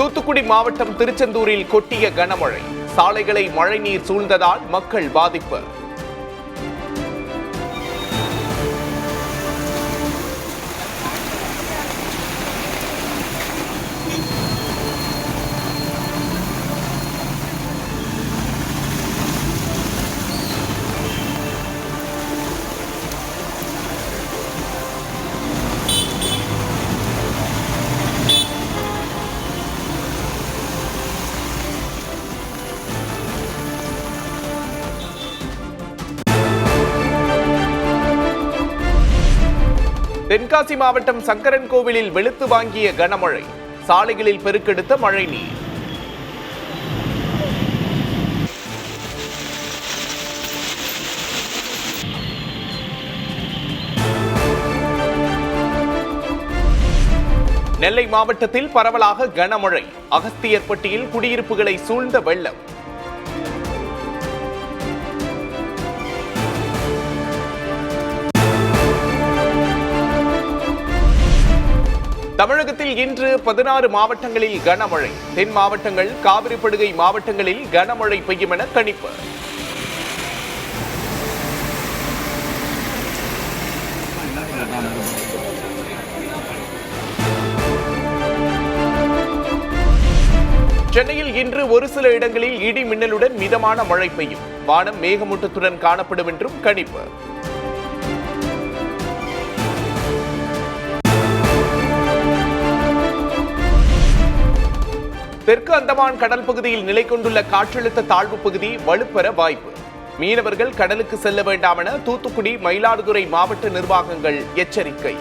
தூத்துக்குடி மாவட்டம் திருச்செந்தூரில் கொட்டிய கனமழை. சாலைகளை மழைநீர் சூழ்ந்ததால் மக்கள் பாதிப்பு. தென்காசி மாவட்டம் சங்கரன் கோவிலில் வெளுத்து வாங்கிய கனமழை. சாலைகளில் பெருக்கெடுத்த மழை நீர். நெல்லை மாவட்டத்தில் பரவலாக கனமழை. அகஸ்தியர்பட்டியில் குடியிருப்புகளை சூழ்ந்த வெள்ளம். தமிழகத்தில் இன்று 16 மாவட்டங்களில் கனமழை. தென் மாவட்டங்கள், காவிரி படுகை மாவட்டங்களில் கனமழை பெய்யும் என கணிப்பு. சென்னையில் இன்று ஒரு சில இடங்களில் இடி மின்னலுடன் மிதமான மழை பெய்யும். வானம் மேகமூட்டத்துடன் காணப்படும் என்றும் கணிப்பு. தெற்கு அந்தமான் கடல் பகுதியில் நிலை கொண்டுள்ள காற்றழுத்த தாழ்வு பகுதி வலுப்பெற வாய்ப்பு. மீனவர்கள் கடலுக்கு செல்ல வேண்டாம் என தூத்துக்குடி, மயிலாடுதுறை மாவட்ட நிர்வாகங்கள் எச்சரிக்கை.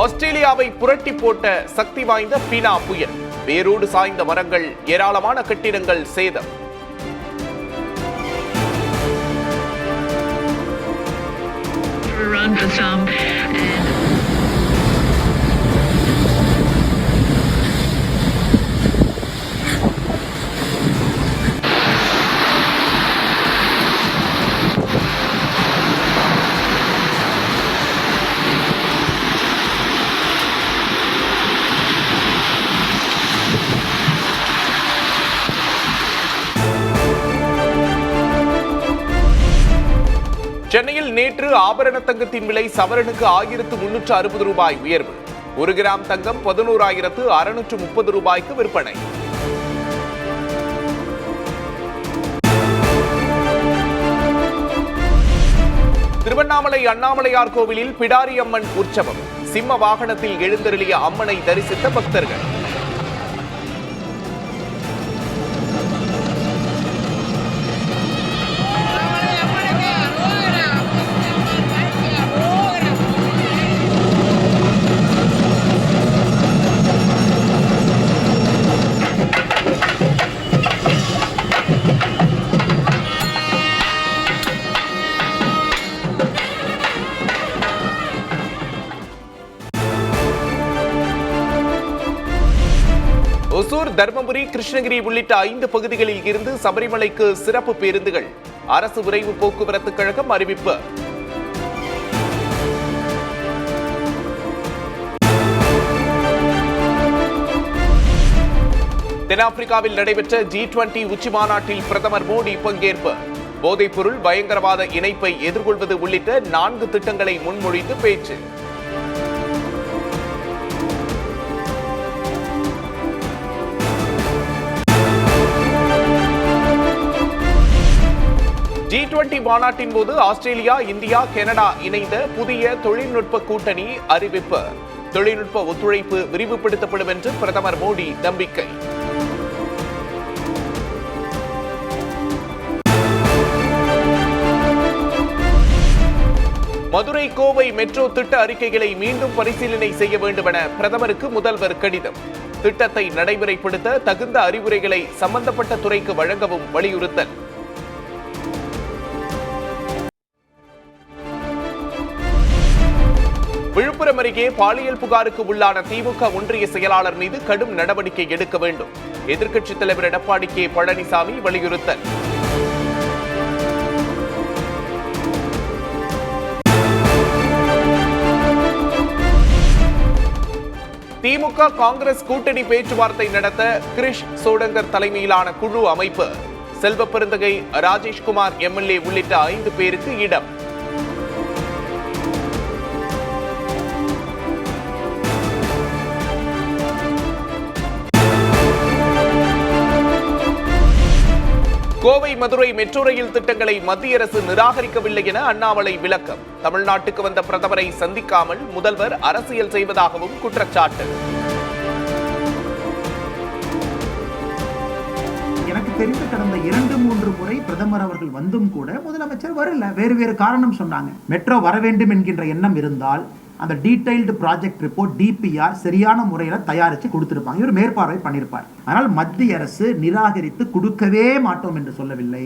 ஆஸ்திரேலியாவை புரட்டி போட்ட சக்தி வாய்ந்த பீனா புயல். வேரோடு சாய்ந்த மரங்கள், ஏராளமான கட்டிடங்கள் சேதம். Run for some. சென்னையில் நேற்று ஆபரண தங்கத்தின் விலை சவரனுக்கு 1360 ரூபாய் உயர்வு. 1 கிராம் தங்கம் 11,630 ரூபாய்க்கு விற்பனை. திருவண்ணாமலை அண்ணாமலையார் கோவிலில் பிடாரி அம்மன் உற்சவம். சிம்ம வாகனத்தில் எழுந்தருளிய அம்மனை தரிசித்த பக்தர்கள். ஒசூர், தர்மபுரி, கிருஷ்ணகிரி உள்ளிட்ட 5 பகுதிகளில் இருந்து சபரிமலைக்கு சிறப்பு பேருந்துகள். அரசு விரைவு போக்குவரத்து கழகம் அறிவிப்பு. தென்னாப்பிரிக்காவில் நடைபெற்ற G20 உச்சி மாநாட்டில் பிரதமர் மோடி பங்கேற்பு. போதைப்பொருள், பயங்கரவாத இணைப்பை எதிர்கொள்வது உள்ளிட்ட 4 திட்டங்களை முன்மொழிந்து பேச்சு. G20 மாநாட்டின் போது ஆஸ்திரேலியா, இந்தியா, கனடா இணைந்த புதிய தொழில்நுட்ப கூட்டணி அறிவிப்பு. தொழில்நுட்ப ஒத்துழைப்பு விரிவுபடுத்தப்படும் என்று பிரதமர் மோடி நம்பிக்கை. மதுரை, கோவை மெட்ரோ திட்ட அறிக்கைகளை மீண்டும் பரிசீலனை செய்ய வேண்டும் என பிரதமருக்கு முதல்வர் கடிதம். திட்டத்தை நடைமுறைப்படுத்த தகுந்த அறிவுரைகளை சம்பந்தப்பட்ட துறைக்கு வழங்கவும் வலியுறுத்தல். விழுப்புரம் அருகே பாலியல் புகாருக்கு உள்ளான திமுக ஒன்றிய செயலாளர் மீது கடும் நடவடிக்கை எடுக்க வேண்டும். எதிர்க்கட்சித் தலைவர் எடப்பாடி கே பழனிசாமி வலியுறுத்தல். திமுக காங்கிரஸ் கூட்டணி பேச்சுவார்த்தை நடத்த கிரிஷ் சோடங்கர் தலைமையிலான குழு அமைப்பு. செல்வ பெருந்தகை, ராஜேஷ்குமார் எம்எல்ஏ உள்ளிட்ட 5 பேருக்கு இடம். கோவை மதுரை மெட்ரோ ரயில் திட்டங்களை மத்திய அரசு நிராகரிக்கவில்லை என அண்ணாமலை விளக்கம். தமிழ்நாட்டுக்கு வந்த பிரதமரை சந்திக்காமல் முதல்வர் அரசியல் செய்வதாகவும் குற்றச்சாட்டு. எனக்கு தெரிந்து கடந்த 2-3 முறை பிரதமர் அவர்கள் வந்தும் கூட முதலமைச்சர் வரல. வேறு காரணம் சொன்னாங்க. மெட்ரோ வர வேண்டும் என்கின்ற எண்ணம் இருந்தால் அந்த டீடைல்டு ப்ராஜெக்ட் ரிப்போர்ட் டிபிஆர் சரியான முறையில் தயாரித்து கொடுத்திருப்பாங்க. இவர் மேற்பார்வை பண்ணியிருப்பார். ஆனால் மத்திய அரசு நிராகரித்து கொடுக்கவே மாட்டோம் என்று சொல்லவில்லை.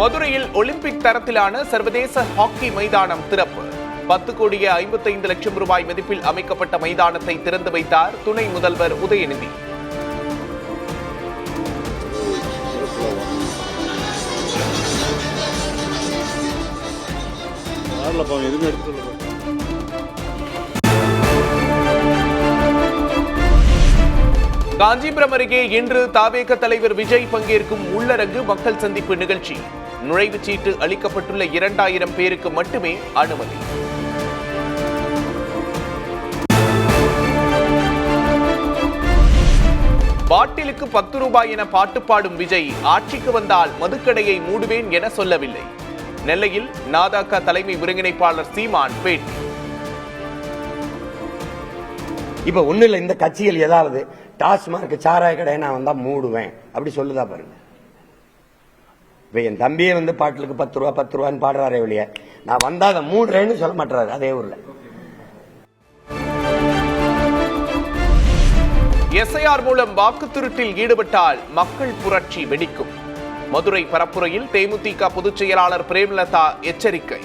மதுரையில் ஒலிம்பிக் தரத்திலான சர்வதேச ஹாக்கி மைதானம் திறப்பு. 10,55 லட்சம் ரூபாய் மதிப்பில் அமைக்கப்பட்ட மைதானத்தை திறந்து வைத்தார் துணை முதல்வர் உதயநிதி. காஞ்சிபுரம் அருகே இன்று தவேக தலைவர் விஜய் பங்கேற்கும் உள்ளரங்கு மக்கள் சந்திப்பு நிகழ்ச்சி. நுழைவுச் சீட்டு அளிக்கப்பட்டுள்ள 2000 பேருக்கு மட்டுமே அனுமதி. பாட்டிலுக்கு 10 ரூபாய் என பாட்டு பாடும் விஜய் ஆட்சிக்கு வந்தால் மதுக்கடையை மூடுவேன் என சொல்லவில்லை. நெல்லையில் நாதக தலைமை ஒருங்கிணைப்பாளர் சீமான் பேட்டி. இப்ப ஒண்ணு இல்ல, இந்த கட்சிகள் ஏதாவது டாஸ்மார்க் சாராய கடை நான் வந்தா மூடுவேன் அப்படி சொல்லுதா பாருங்க. இப்ப என் தம்பியே பாட்டிலுக்கு 10 ரூபா 10 ரூபான்னு பாடுறாரே வெளியே, நான் வந்தா அதை மூடுறேன்னு சொல்ல மாட்டாரு. அதே ஊர்ல எஸ்ஐஆர் மூலம் வாக்கு திருட்டில் ஈடுபட்டால் மக்கள் புரட்சி வெடிக்கும். மதுரை பரப்புரையில் தேமுதிக பொதுச் செயலாளர் பிரேமலதா எச்சரிக்கை.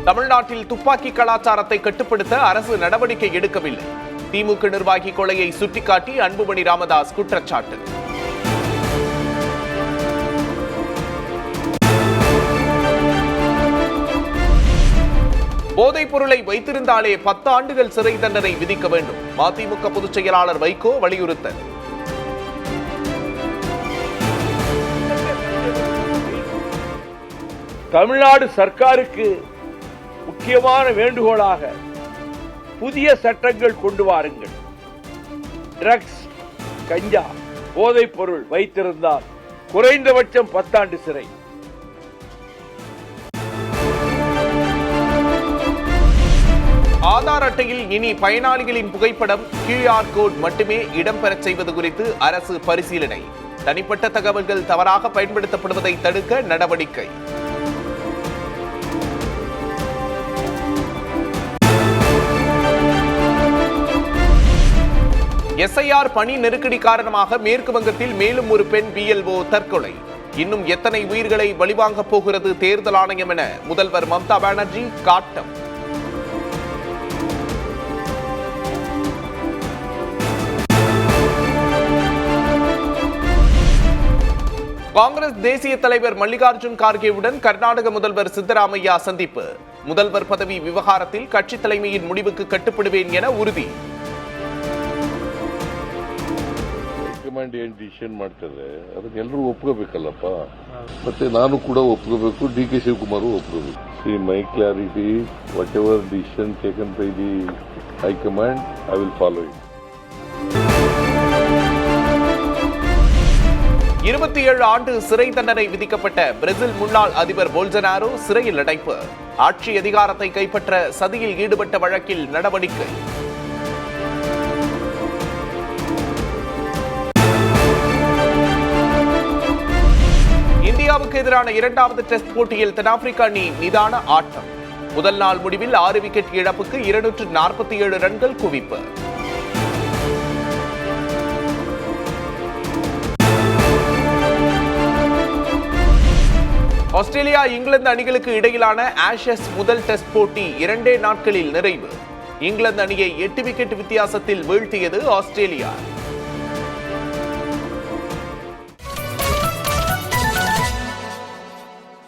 தமிழ்நாட்டில் துப்பாக்கி கலாச்சாரத்தை கட்டுப்படுத்த அரசு நடவடிக்கை எடுக்கவில்லை. திமுக நிர்வாகி கொலையை சுட்டிக்காட்டி அன்புமணி ராமதாஸ் குற்றச்சாட்டு. போதைப் பொருளை வைத்திருந்தாலே 10 ஆண்டுகள் சிறை தண்டனை விதிக்க வேண்டும். மதிமுக பொதுச் செயலாளர் வைகோ வலியுறுத்தல். தமிழ்நாடு சர்க்காருக்கு முக்கியமான வேண்டுகோளாக புதிய சட்டங்கள் கொண்டு வாருங்கள். ட்ரக்ஸ், கஞ்சா, போதைப் பொருள் வைத்திருந்தால் குறைந்தபட்சம் 10 ஆண்டு சிறை. ஆதார் அட்டையில் இனி பயனாளிகளின் புகைப்படம், QR கோட் மட்டுமே இடம்பெறச் செய்வது குறித்து அரசு பரிசீலனை. தனிப்பட்ட தகவல்கள் தவறாக பயன்படுத்தப்படுவதை தடுக்க நடவடிக்கை. எஸ்ஐஆர் பணி நெருக்கடி காரணமாக மேற்கு வங்கத்தில் மேலும் ஒரு பெண் BLO தற்கொலை. இன்னும் எத்தனை உயிர்களை பலிவாங்கப் போகிறது தேர்தல் ஆணையம் என முதல்வர் மம்தா பானர்ஜி காட்டம். காங்கிரஸ் தேசிய தலைவர் மல்லிகார்ஜுன் கார்கேவுடன் கர்நாடக முதல்வர் சித்தராமையா சந்திப்பு. முதல்வர் பதவி விவகாரத்தில் கட்சி தலைமையின் முடிவுக்கு கட்டுப்படுவேன் என உறுதி. ಹೈಕಮಾಂಡ್ ಏನ್ ಡಿಸಿಷನ್ ಮಾಡ್ತಾರೆ ಅದನ್ನ ಎಲ್ಲರೂ ಒಪ್ಕೋಬೇಕಲ್ಲಪ್ಪ. ಮತ್ತೆ ನಾನು ಕೂಡ ಒಪ್ಕೋಬೇಕು, DK ಶಿವಕುಮಾರ್ ಒಪ್ಕೋಬೇಕು. See my clarity, whatever decision taken by the high command, I will follow it. 27 ஆண்டு சிறை தண்டனை விதிக்கப்பட்ட பிரேசில் முன்னாள் அதிபர் போல்சனாரோ சிறையில் அடைப்பு. ஆட்சி அதிகாரத்தை கைப்பற்ற சதியில் ஈடுபட்ட வழக்கில் நடவடிக்கை. இந்தியாவுக்கு எதிரான 2வது டெஸ்ட் போட்டியில் தென்னாப்பிரிக்க அணி நிதான ஆட்டம். முதல் நாள் முடிவில் 6 விக்கெட் இழப்புக்கு 247 ரன்கள் குவிப்பு. ஆஸ்திரேலியா இங்கிலாந்து அணிகளுக்கு இடையிலான ஆஷஸ் முதல் டெஸ்ட் போட்டி 2 நாட்களில் நிறைவு. இங்கிலாந்து அணியை 8 விக்கெட் வித்தியாசத்தில் வீழ்த்தியது ஆஸ்திரேலியா.